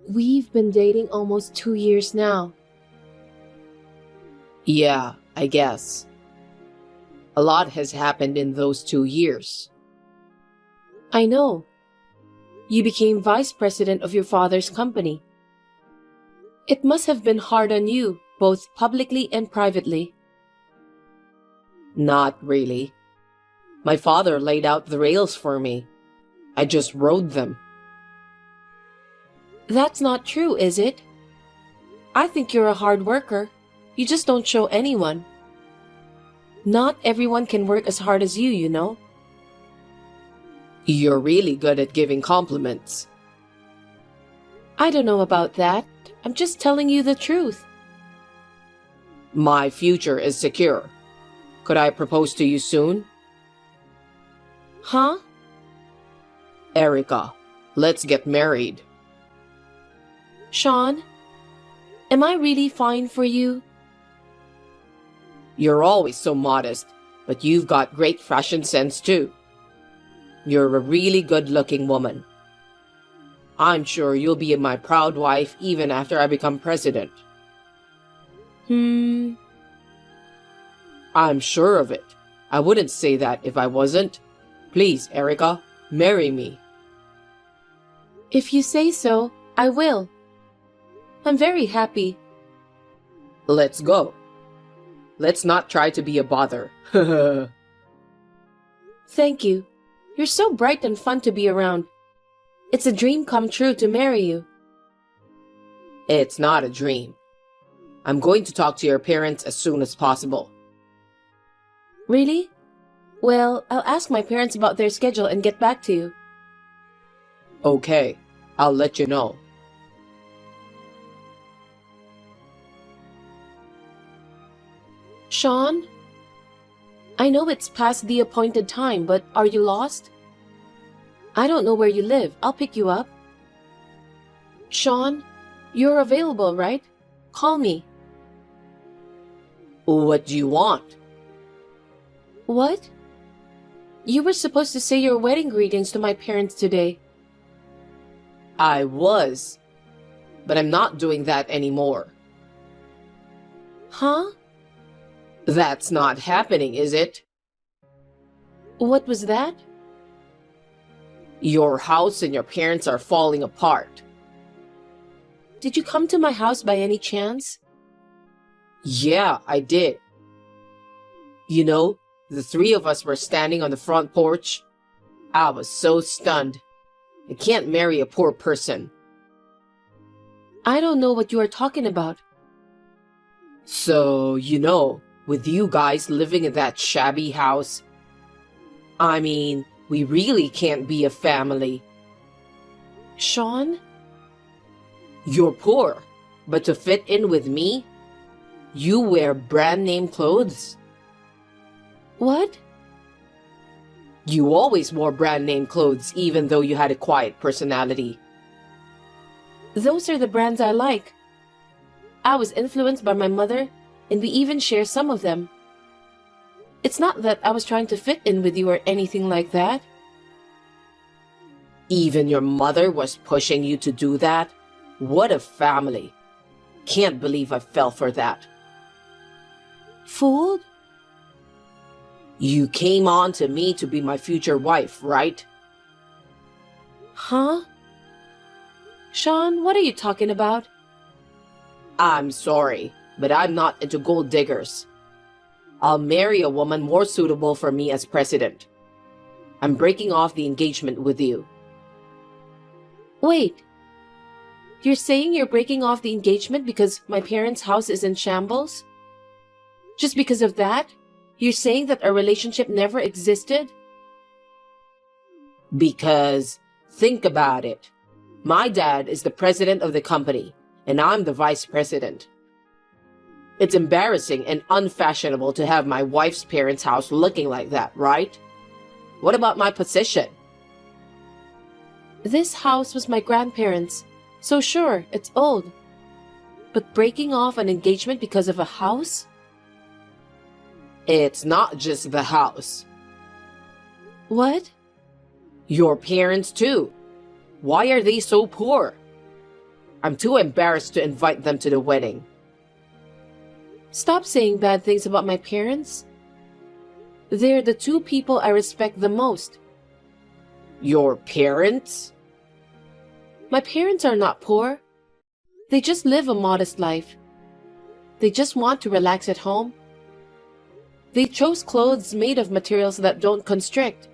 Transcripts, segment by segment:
We've been dating almost 2 years now. Yeah, I guess. A lot has happened in those 2 years. I know. You became vice president of your father's company. It must have been hard on you, both publicly and privately. Not really. My father laid out the rails for me. I just rode them. That's not true, is it? I think you're a hard worker. You just don't show anyone. Not everyone can work as hard as you know. You're really good at giving compliments. I don't know about that. I'm just telling you the truth. My future is secure. Could I propose to you soon? Huh? Erica, let's get married. Sean, am I really fine for you? You're always so modest, but you've got great fashion sense too. You're a really good-looking woman. I'm sure you'll be my proud wife even after I become president. Hmm. I'm sure of it. I wouldn't say that if I wasn't. Please, Erica, marry me. If you say so, I will. I'm very happy. Let's go. Let's not try to be a bother. Thank you. You're so bright and fun to be around. It's a dream come true to marry you. It's not a dream. I'm going to talk to your parents as soon as possible. Really? Well, I'll ask my parents about their schedule and get back to you. Okay, I'll let you know. Sean? I know it's past the appointed time, but are you lost? I don't know where you live. I'll pick you up. Sean, you're available, right? Call me. What do you want? What? You were supposed to say your wedding greetings to my parents today. I was, but I'm not doing that anymore. Huh? That's not happening, is it? What was that? Your house and your parents are falling apart. Did you come to my house by any chance? Yeah, I did. You know, the three of us were standing on the front porch. I was so stunned. I can't marry a poor person. I don't know what you are talking about. So, with you guys living in that shabby house, I mean, we really can't be a family. Sean? You're poor, but to fit in with me, you wear brand name clothes. What? You always wore brand name clothes even though you had a quiet personality. Those are the brands I like. I was influenced by my mother, and we even share some of them. It's not that I was trying to fit in with you or anything like that. Even your mother was pushing you to do that? What a family. Can't believe I fell for that. Fooled? You came on to me to be my future wife, right? Huh? Sean, what are you talking about? I'm sorry, but I'm not into gold diggers. I'll marry a woman more suitable for me as president. I'm breaking off the engagement with you. Wait. You're saying you're breaking off the engagement because my parents' house is in shambles? Just because of that? You're saying that our relationship never existed? Because, think about it. My dad is the president of the company, and I'm the vice president. It's embarrassing and unfashionable to have my wife's parents' house looking like that, right? What about my position? This house was my grandparents', so sure, it's old. But breaking off an engagement because of a house? It's not just the house. What? Your parents too. Why are they so poor? I'm too embarrassed to invite them to the wedding. Stop saying bad things about my parents. They're the two people I respect the most. Your parents? My parents are not poor. They just live a modest life. They just want to relax at home. They chose clothes made of materials that don't constrict.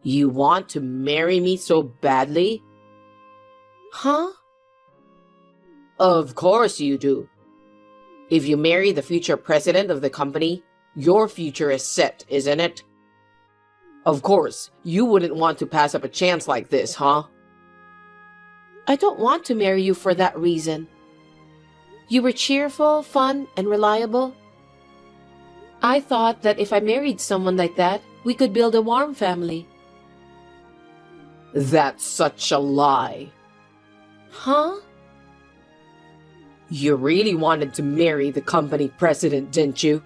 You want to marry me so badly? Huh? Of course you do. If you marry the future president of the company, your future is set, isn't it? Of course, you wouldn't want to pass up a chance like this, huh? I don't want to marry you for that reason. You were cheerful, fun, and reliable. I thought that if I married someone like that, we could build a warm family. That's such a lie. Huh? You really wanted to marry the company president, didn't you?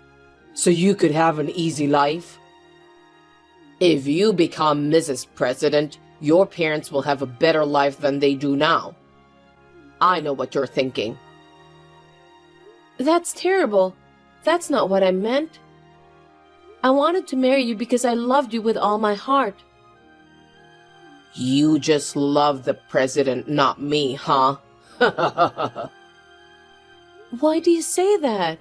So you could have an easy life? If you become Mrs. President, your parents will have a better life than they do now. I know what you're thinking. That's terrible. That's not what I meant. I wanted to marry you because I loved you with all my heart. You just love the president, not me, huh? Why do you say that?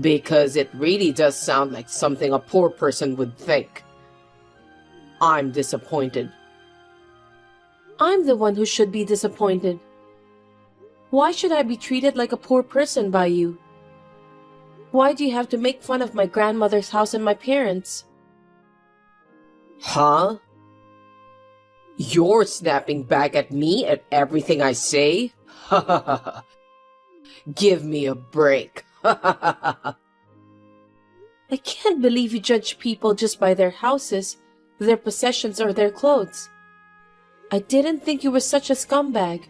Because it really does sound like something a poor person would think. I'm disappointed. I'm the one who should be disappointed. Why should I be treated like a poor person by you? Why do you have to make fun of my grandmother's house and my parents? Huh? You're snapping back at me at everything I say? Give me a break. I can't believe you judge people just by their houses, their possessions, or their clothes. I didn't think you were such a scumbag.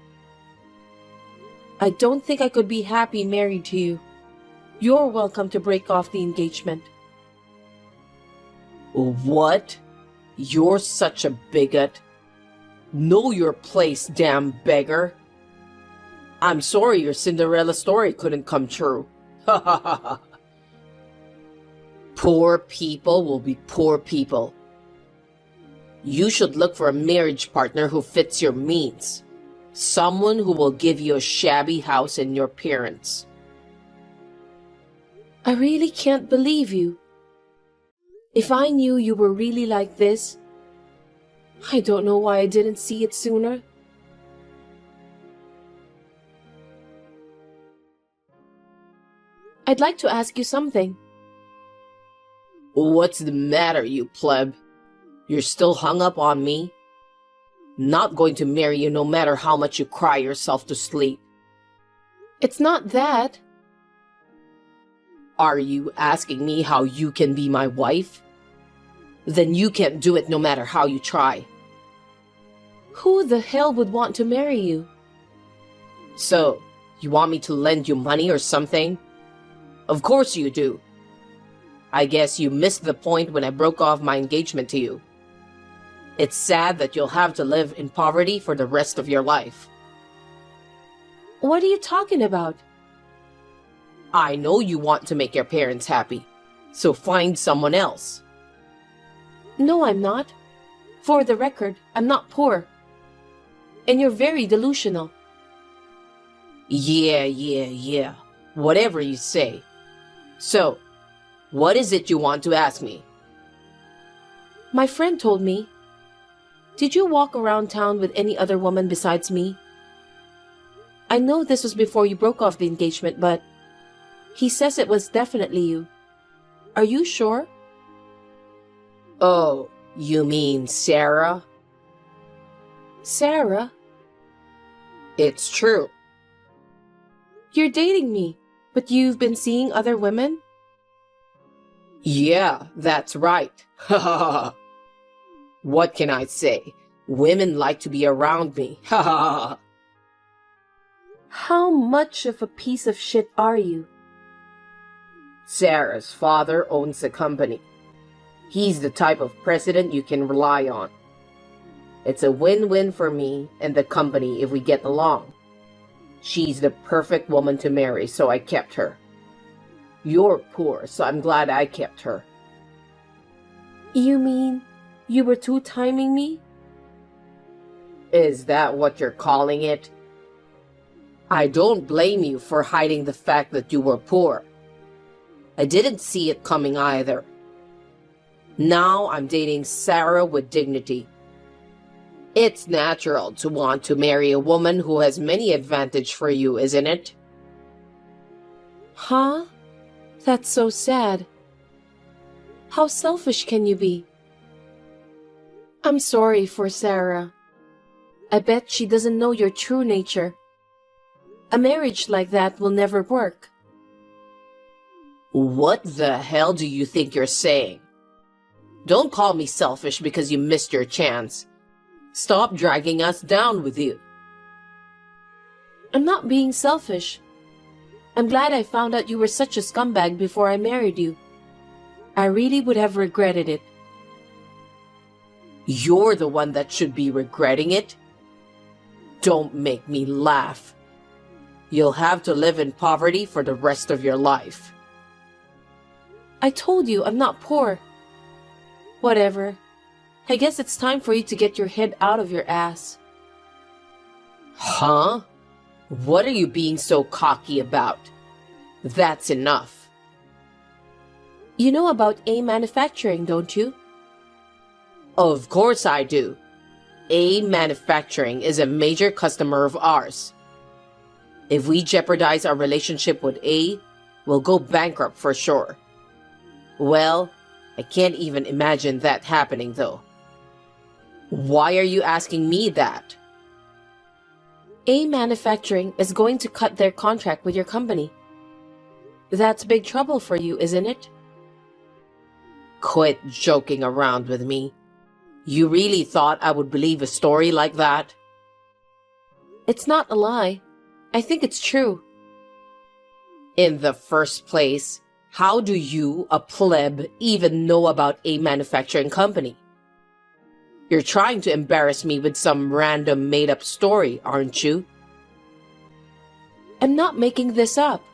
I don't think I could be happy married to you. You're welcome to break off the engagement. What? You're such a bigot. Know your place, damn beggar. I'm sorry your Cinderella story couldn't come true. Poor people will be poor people. You should look for a marriage partner who fits your means. Someone who will give you a shabby house and your parents. I really can't believe you. If I knew you were really like this, I don't know why I didn't see it sooner. I'd like to ask you something. What's the matter, you pleb? You're still hung up on me? Not going to marry you no matter how much you cry yourself to sleep. It's not that. Are you asking me how you can be my wife? Then you can't do it no matter how you try. Who the hell would want to marry you? So, you want me to lend you money or something? Of course you do. I guess you missed the point when I broke off my engagement to you. It's sad that you'll have to live in poverty for the rest of your life. What are you talking about? I know you want to make your parents happy, so find someone else. No, I'm not. For the record, I'm not poor. And you're very delusional. Yeah. Whatever you say. So, what is it you want to ask me? My friend told me. Did you walk around town with any other woman besides me? I know this was before you broke off the engagement, but he says it was definitely you. Are you sure? Oh, you mean Sarah? Sarah? It's true. You're dating me, but you've been seeing other women? Yeah, that's right. What can I say? Women like to be around me. How much of a piece of shit are you? Sarah's father owns a company. He's the type of president you can rely on. It's a win-win for me and the company if we get along. She's the perfect woman to marry, so I kept her. You're poor, so I'm glad I kept her. You mean you were two-timing me? Is that what you're calling it? I don't blame you for hiding the fact that you were poor. I didn't see it coming either. Now I'm dating Sarah with dignity. It's natural to want to marry a woman who has many advantages for you, isn't it? Huh? That's so sad. How selfish can you be? I'm sorry for Sarah. I bet she doesn't know your true nature. A marriage like that will never work. What the hell do you think you're saying? Don't call me selfish because you missed your chance. Stop dragging us down with you. I'm not being selfish. I'm glad I found out you were such a scumbag before I married you. I really would have regretted it. You're the one that should be regretting it. Don't make me laugh. You'll have to live in poverty for the rest of your life. I told you I'm not poor. Whatever. I guess it's time for you to get your head out of your ass. Huh? What are you being so cocky about? That's enough. You know about A Manufacturing, don't you? Of course I do. A Manufacturing is a major customer of ours. If we jeopardize our relationship with A, we'll go bankrupt for sure. Well, I can't even imagine that happening though. Why are you asking me that? A Manufacturing is going to cut their contract with your company. That's big trouble for you, isn't it? Quit joking around with me. You really thought I would believe a story like that? It's not a lie. I think it's true. In the first place, how do you, a pleb, even know about A Manufacturing company? You're trying to embarrass me with some random made-up story, aren't you? I'm not making this up.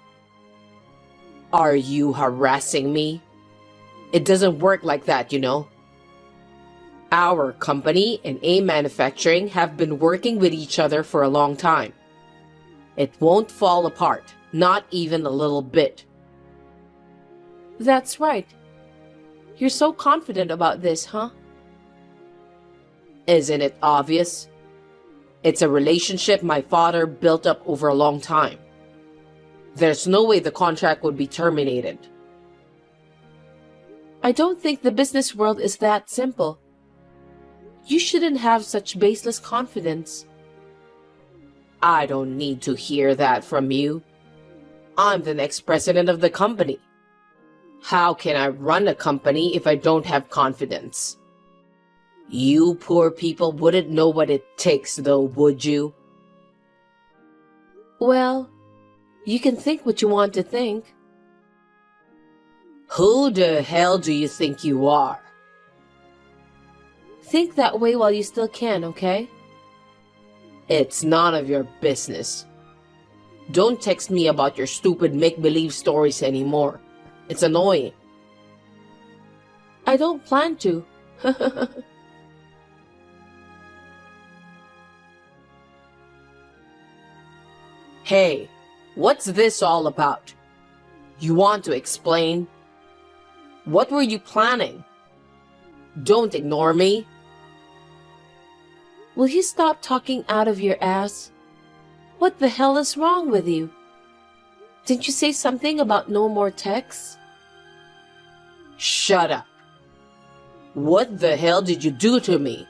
Are you harassing me? It doesn't work like that, you know. Our company and A Manufacturing have been working with each other for a long time. It won't fall apart, not even a little bit. That's right. You're so confident about this, huh? Isn't it obvious? It's a relationship my father built up over a long time. There's no way the contract would be terminated. I don't think the business world is that simple. You shouldn't have such baseless confidence. I don't need to hear that from you. I'm the next president of the company. How can I run a company if I don't have confidence? You poor people wouldn't know what it takes though, would you? Well, you can think what you want to think. Who the hell do you think you are? Think that way while you still can, okay? It's none of your business. Don't text me about your stupid make-believe stories anymore. It's annoying. I don't plan to. Hey, what's this all about? You want to explain? What were you planning? Don't ignore me. Will you stop talking out of your ass? What the hell is wrong with you? Didn't you say something about no more texts? Shut up. What the hell did you do to me?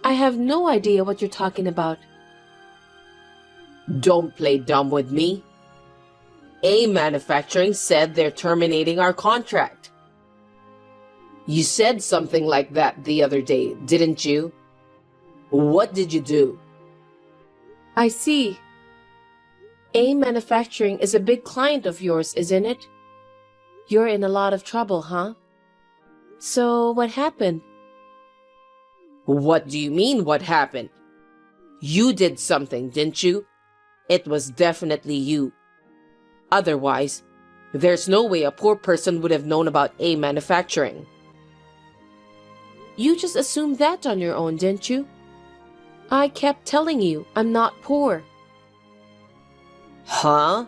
I have no idea what you're talking about. Don't play dumb with me. A Manufacturing said they're terminating our contract. You said something like that the other day, didn't you? What did you do? I see. A Manufacturing is a big client of yours, isn't it? You're in a lot of trouble, huh? So, what happened? What do you mean, what happened? You did something, didn't you? It was definitely you. Otherwise, there's no way a poor person would have known about A manufacturing. You just assumed that on your own, didn't you? I kept telling you I'm not poor. Huh?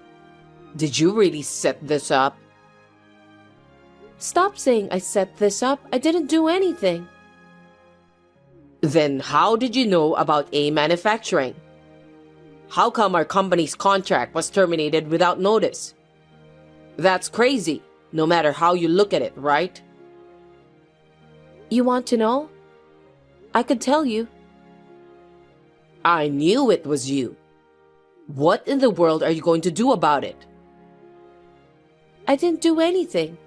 Did you really set this up? Stop saying I set this up. I didn't do anything. Then how did you know about A manufacturing? How come our company's contract was terminated without notice? That's crazy, no matter how you look at it, right? You want to know? I could tell you. I knew it was you. What in the world are you going to do about it? I didn't do anything.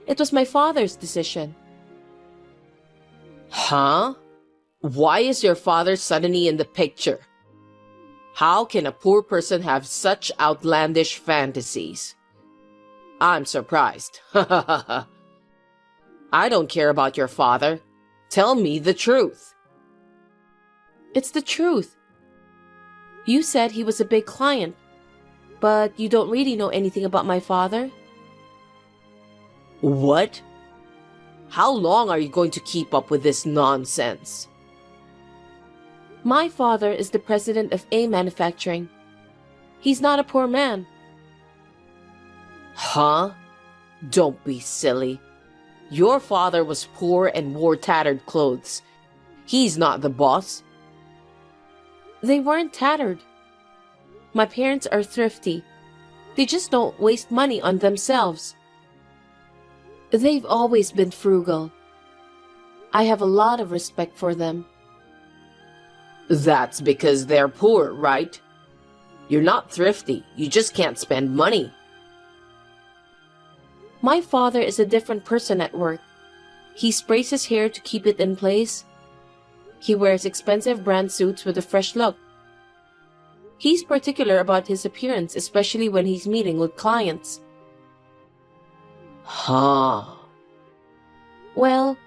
It was my father's decision. Huh? Why is your father suddenly in the picture? How can a poor person have such outlandish fantasies? I'm surprised. I don't care about your father. Tell me the truth. It's the truth. You said he was a big client, but you don't really know anything about my father. What? How long are you going to keep up with this nonsense? My father is the president of A Manufacturing. He's not a poor man. Huh? Don't be silly. Your father was poor and wore tattered clothes. He's not the boss. They weren't tattered. My parents are thrifty. They just don't waste money on themselves. They've always been frugal. I have a lot of respect for them. That's because they're poor, right? You're not thrifty. You just can't spend money. My father is a different person at work. He sprays his hair to keep it in place. He wears expensive brand suits with a fresh look. He's particular about his appearance, especially when he's meeting with clients. Huh. Well,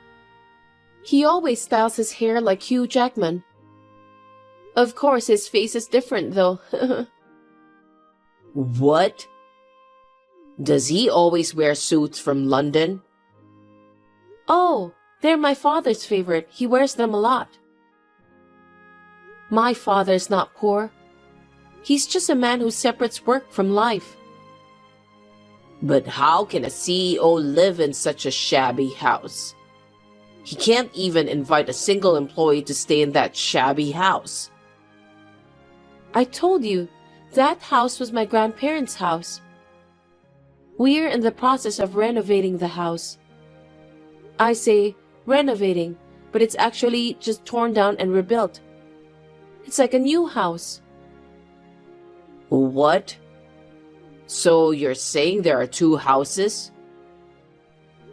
he always styles his hair like Hugh Jackman. Of course, his face is different, though. What? Does he always wear suits from London? Oh, they're my father's favorite. He wears them a lot. My father's not poor. He's just a man who separates work from life. But how can a CEO live in such a shabby house? He can't even invite a single employee to stay in that shabby house. I told you, that house was my grandparents' house. We're in the process of renovating the house. I say renovating, but it's actually just torn down and rebuilt. It's like a new house. What? So you're saying there are two houses?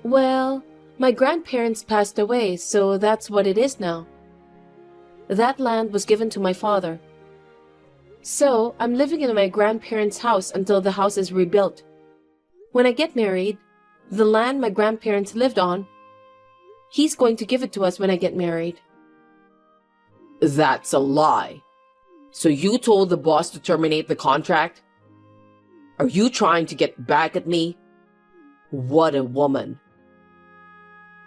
Well, my grandparents passed away, so that's what it is now. That land was given to my father. So I'm living in my grandparents' house until the house is rebuilt. When I get married, the land my grandparents lived on, he's going to give it to us when I get married. That's a lie. So you told the boss to terminate the contract? Are you trying to get back at me? What a woman.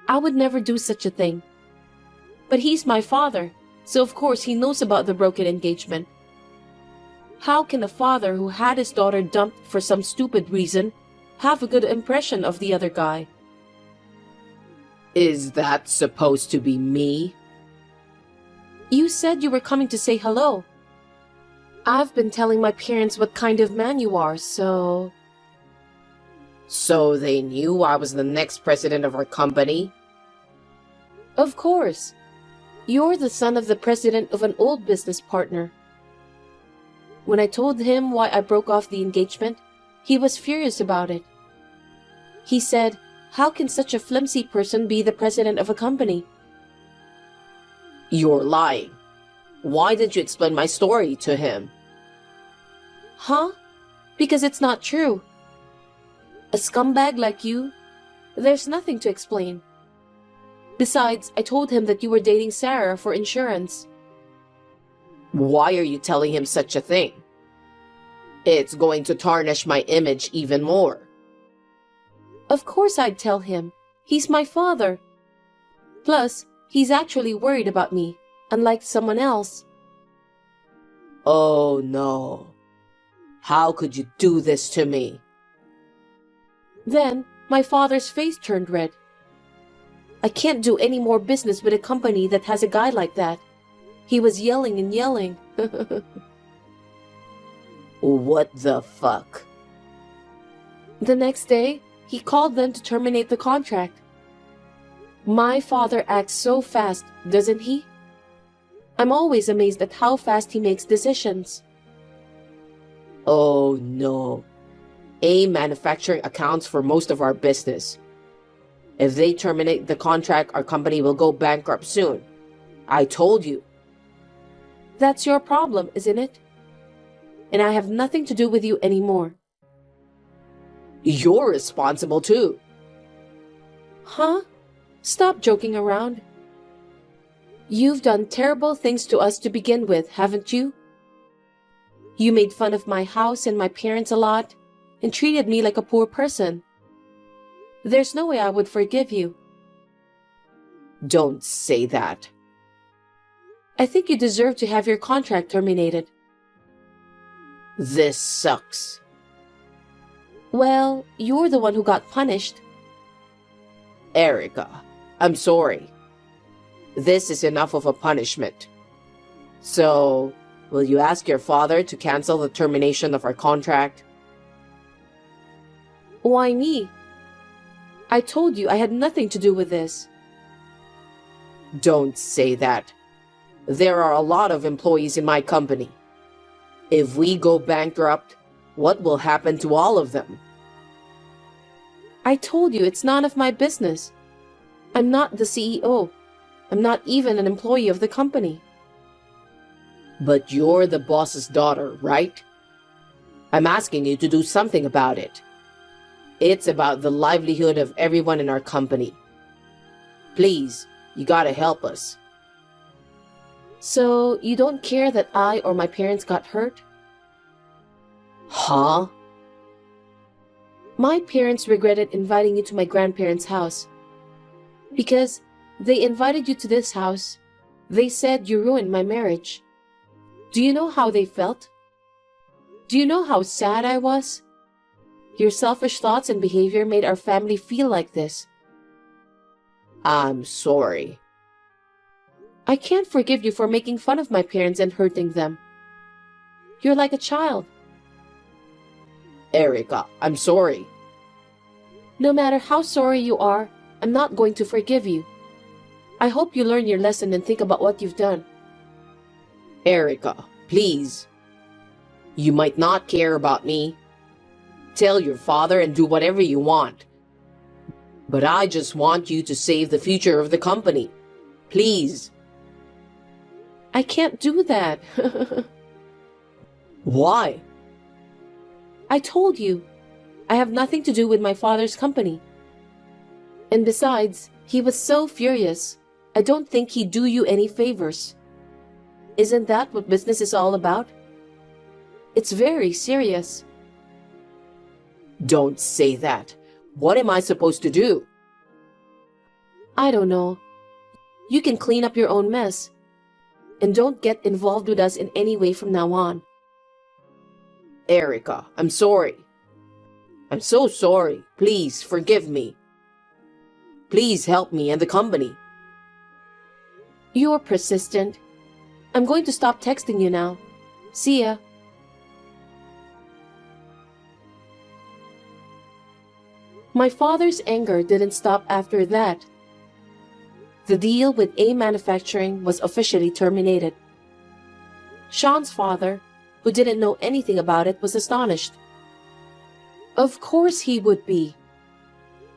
I would never do such a thing. But he's my father, so of course he knows about the broken engagement. How can a father who had his daughter dumped for some stupid reason have a good impression of the other guy? Is that supposed to be me? You said you were coming to say hello. I've been telling my parents what kind of man you are, so... So they knew I was the next president of our company? Of course. You're the son of the president of an old business partner. When I told him why I broke off the engagement, he was furious about it. He said, how can such a flimsy person be the president of a company? You're lying. Why didn't you explain my story to him? Huh? Because it's not true. A scumbag like you, there's nothing to explain. Besides, I told him that you were dating Sarah for insurance. Why are you telling him such a thing? It's going to tarnish my image even more. Of course I'd tell him. He's my father. Plus, he's actually worried about me, unlike someone else. Oh no. How could you do this to me? Then, my father's face turned red. I can't do any more business with a company that has a guy like that. He was yelling and yelling. What the fuck? The next day, he called them to terminate the contract. My father acts so fast, doesn't he? I'm always amazed at how fast he makes decisions. Oh no. A manufacturing accounts for most of our business. If they terminate the contract, our company will go bankrupt soon. I told you. That's your problem, isn't it? And I have nothing to do with you anymore. You're responsible too. Huh? Stop joking around. You've done terrible things to us to begin with, haven't you? You made fun of my house and my parents a lot, and treated me like a poor person. There's no way I would forgive you. Don't say that. I think you deserve to have your contract terminated. This sucks. Well, you're the one who got punished. Erica, I'm sorry. This is enough of a punishment. So, will you ask your father to cancel the termination of our contract? Why me? I told you I had nothing to do with this. Don't say that. There are a lot of employees in my company. If we go bankrupt, what will happen to all of them? I told you it's none of my business. I'm not the CEO. I'm not even an employee of the company. But you're the boss's daughter, right? I'm asking you to do something about it. It's about the livelihood of everyone in our company. Please, you gotta help us. So, you don't care that I or my parents got hurt? Huh? My parents regretted inviting you to my grandparents' house. Because they invited you to this house, they said you ruined my marriage. Do you know how they felt? Do you know how sad I was? Your selfish thoughts and behavior made our family feel like this. I'm sorry. I can't forgive you for making fun of my parents and hurting them. You're like a child. Erica, I'm sorry. No matter how sorry you are, I'm not going to forgive you. I hope you learn your lesson and think about what you've done. Erica, please. You might not care about me. Tell your father and do whatever you want. But I just want you to save the future of the company. Please. I can't do that. Why? I told you. I have nothing to do with my father's company. And besides, he was so furious. I don't think he'd do you any favors. Isn't that what business is all about? It's very serious. Don't say that. What am I supposed to do? I don't know. You can clean up your own mess. And don't get involved with us in any way from now on. Erica, I'm sorry. I'm so sorry. Please forgive me. Please help me and the company. You're persistent. I'm going to stop texting you now. See ya. My father's anger didn't stop after that. The deal with A Manufacturing was officially terminated. Sean's father, who didn't know anything about it, was astonished. Of course he would be.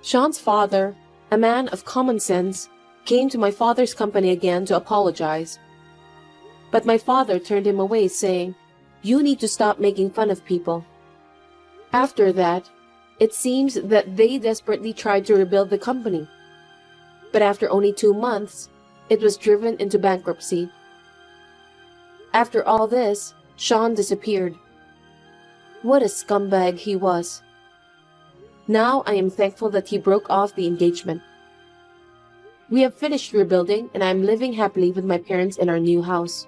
Sean's father, a man of common sense, came to my father's company again to apologize. But my father turned him away, saying, "You need to stop making fun of people." After that, it seems that they desperately tried to rebuild the company. But after only 2 months, it was driven into bankruptcy. After all this, Sean disappeared. What a scumbag he was. Now I am thankful that he broke off the engagement. We have finished rebuilding and I am living happily with my parents in our new house.